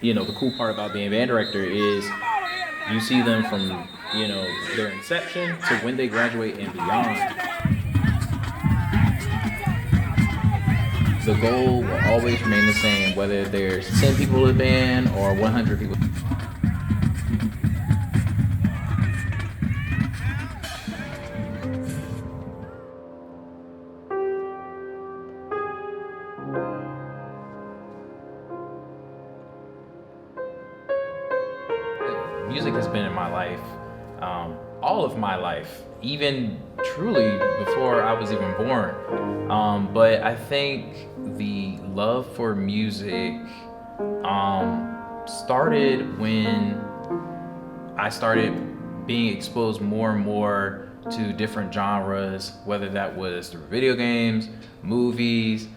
The cool part about being a band director is you see them from, their inception to when they graduate and beyond. The goal will always remain the same, whether there's 10 people in the band or 100 people. Music has been in my life, all of my life, even truly before I was even born. But I think the love for music started when I started being exposed more and more to different genres, whether that was through video games, movies,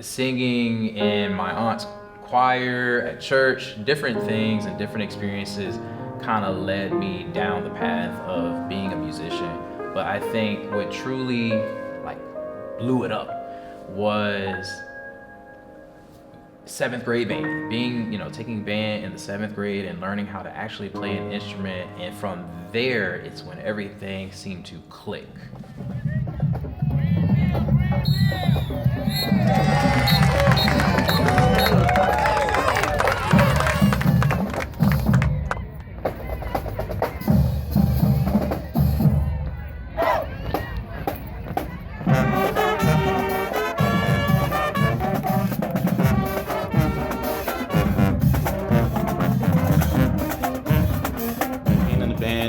singing in my aunt's choir, at church. Different things and different experiences kind of led me down the path of being a musician. But I think what truly blew it up was 7th grade band. Taking band in the 7th grade and learning how to actually play an instrument, and from there it's when everything seemed to click.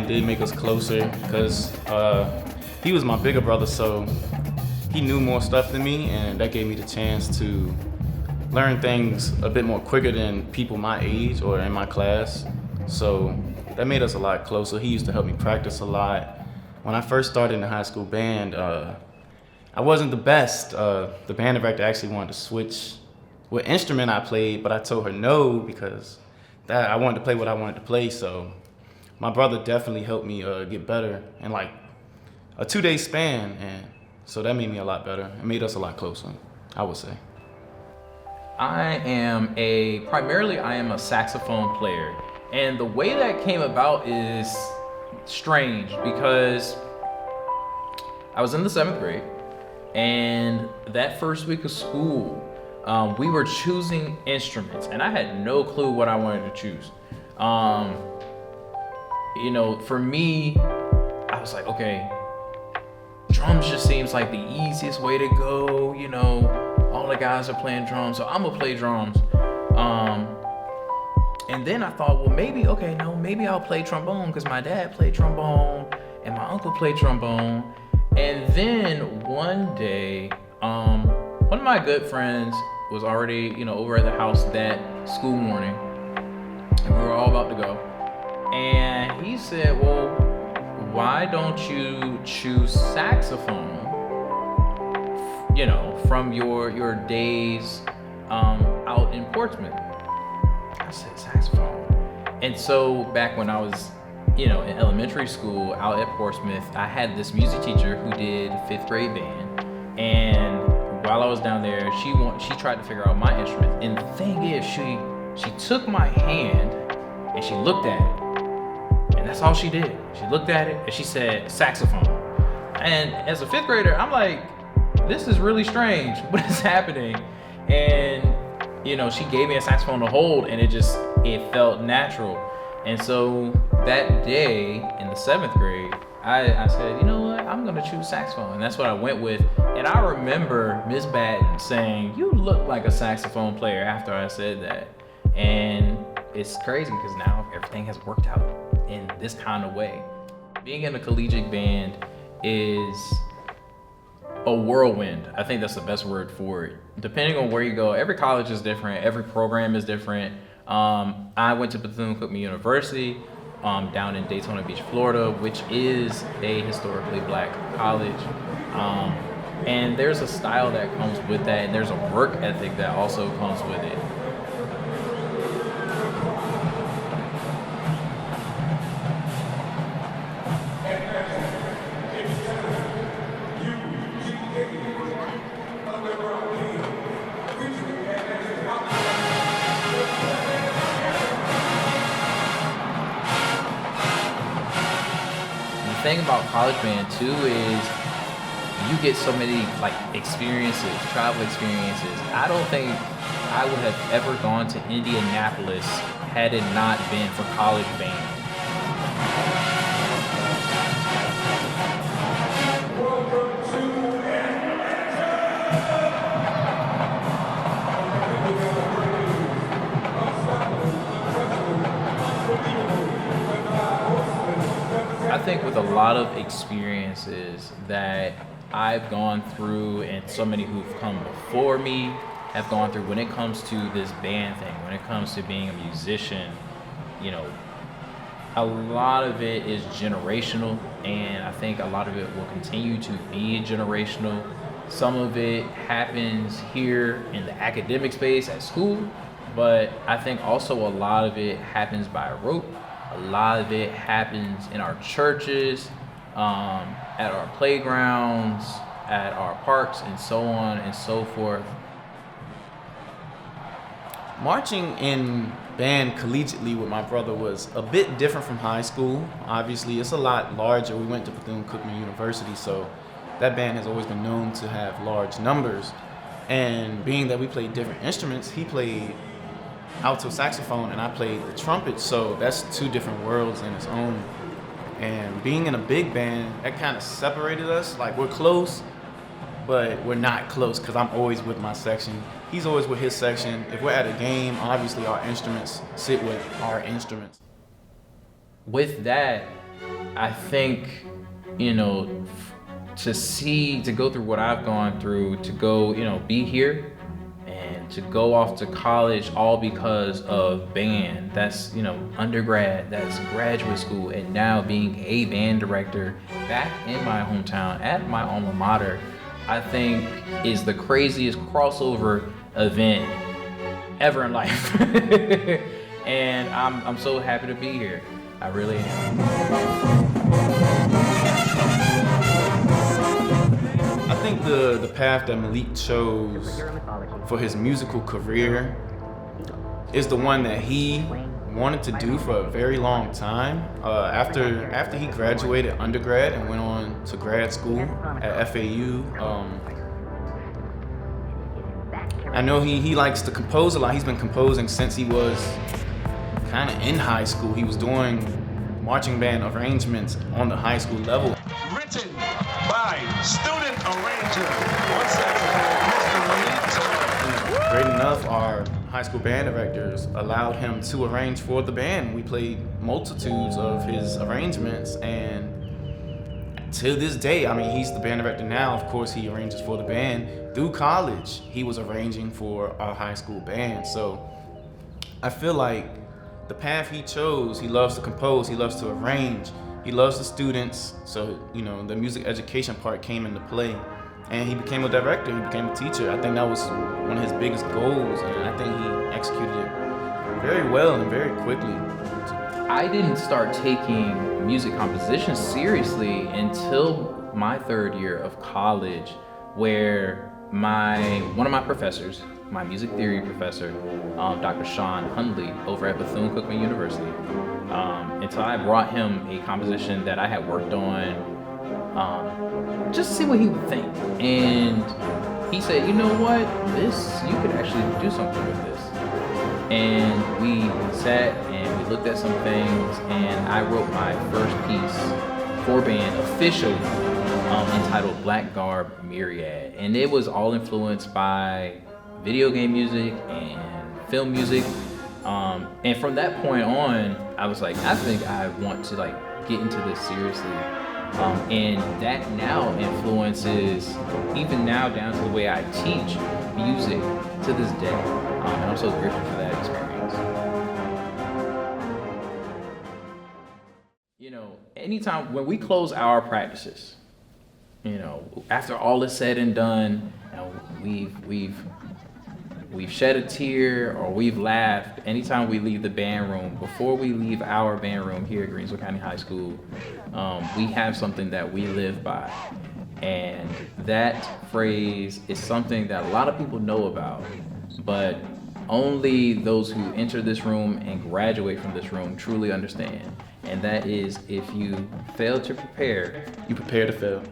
Did make us closer because he was my bigger brother, so he knew more stuff than me, and that gave me the chance to learn things a bit more quicker than people my age or in my class. So that made us a lot closer. He used to help me practice a lot. When I first started in the high school band, I wasn't the best. The band director actually wanted to switch what instrument I played, but I told her no because I wanted to play what I wanted to play. So my brother definitely helped me get better in like a 2-day span, and so that made me a lot better. It made us a lot closer, I would say. I am a saxophone player, and the way that came about is strange because I was in the 7th grade, and that first week of school, we were choosing instruments, and I had no clue what I wanted to choose. For me, I was like, okay, drums just seems like the easiest way to go. All the guys are playing drums, so I'm gonna play drums. And then I thought, well, maybe I'll play trombone because my dad played trombone and my uncle played trombone. And then one day, one of my good friends was already, over at the house that school morning, and we were all about to go. And he said, well, why don't you choose saxophone, from your days out in Portsmouth? I said, saxophone. And so back when I was, in elementary school out at Portsmouth, I had this music teacher who did 5th grade band. And while I was down there, she tried to figure out my instrument. And the thing is, she took my hand and she looked at it. And that's all she did. She looked at it and she said, saxophone. And as a 5th grader, I'm like, this is really strange. What is happening? And, she gave me a saxophone to hold, and it felt natural. And so that day in the 7th grade, I said, you know what? I'm going to choose saxophone. And that's what I went with. And I remember Miss Batten saying, you look like a saxophone player after I said that. And it's crazy because now everything has worked out in this kind of way. Being in a collegiate band is a whirlwind. I think that's the best word for it. Depending on where you go, every college is different, every program is different. I went to Bethune-Cookman University down in Daytona Beach, Florida, which is a historically black college. And there's a style that comes with that, and there's a work ethic that also comes with it. thing about college band too is you get so many like experiences, travel experiences. I don't think I would have ever gone to Indianapolis had it not been for college band. I think with a lot of experiences that I've gone through and so many who've come before me have gone through when it comes to this band thing, when it comes to being a musician, you know, a lot of it is generational, and I think a lot of it will continue to be generational. Some of it happens here in the academic space at school, but I think also a lot of it happens by rote. A lot of it happens in our churches, at our playgrounds, at our parks, and so on and so forth. Marching in band collegiately with my brother was a bit different from high school. Obviously, it's a lot larger. We went to Bethune-Cookman University, so that band has always been known to have large numbers. And being that we played different instruments, he played alto saxophone and I played the trumpet, so that's two different worlds in its own. And being in a big band, that kind of separated us. Like, we're close, but we're not close because I'm always with my section. He's always with his section. If we're at a game, obviously our instruments sit with our instruments. With that, I think, you know, to go through what I've gone through, to go, you know, be here and to go off to college all because of band. That's, you know, undergrad, that's graduate school, and now being a band director back in my hometown at my alma mater, I think is the craziest crossover event ever in life. And I'm so happy to be here. I really am. I think the path that Malik chose for his musical career is the one that he wanted to do for a very long time. After he graduated undergrad and went on to grad school at FAU, I know he likes to compose a lot. He's been composing since he was kind of in high school. He was doing marching band arrangements on the high school level. Written by student arranger on saxophone, Mr. Malik Turner. Great enough, our high school band directors allowed him to arrange for the band. We played multitudes of his arrangements, and to this day, I mean, he's the band director now. Of course, he arranges for the band. Through college, he was arranging for our high school band. So I feel like the path he chose, he loves to compose, he loves to arrange, he loves the students. So, you know, the music education part came into play. And he became a director, he became a teacher. I think that was one of his biggest goals, and I think he executed it very well and very quickly. I didn't start taking music composition seriously until my third year of college, where one of my professors, my music theory professor, Dr. Sean Hundley over at Bethune-Cookman University, and so I brought him a composition that I had worked on, just to see what he would think. And he said, you know what, you could actually do something with this. And we sat and we looked at some things, and I wrote my first piece for band officially, entitled Black Garb Myriad. And it was all influenced by video game music and film music. And from that point on, I was like, I think I want to get into this seriously. And that now influences, even now down to the way I teach music to this day. And I'm so grateful for that experience. You know, anytime when we close our practices, you know, after all is said and done, you know, we've shed a tear or we've laughed. Anytime we leave the band room, before we leave our band room here at Greensville County High School, we have something that we live by. And that phrase is something that a lot of people know about, but only those who enter this room and graduate from this room truly understand. And that is, if you fail to prepare, You prepare to fail.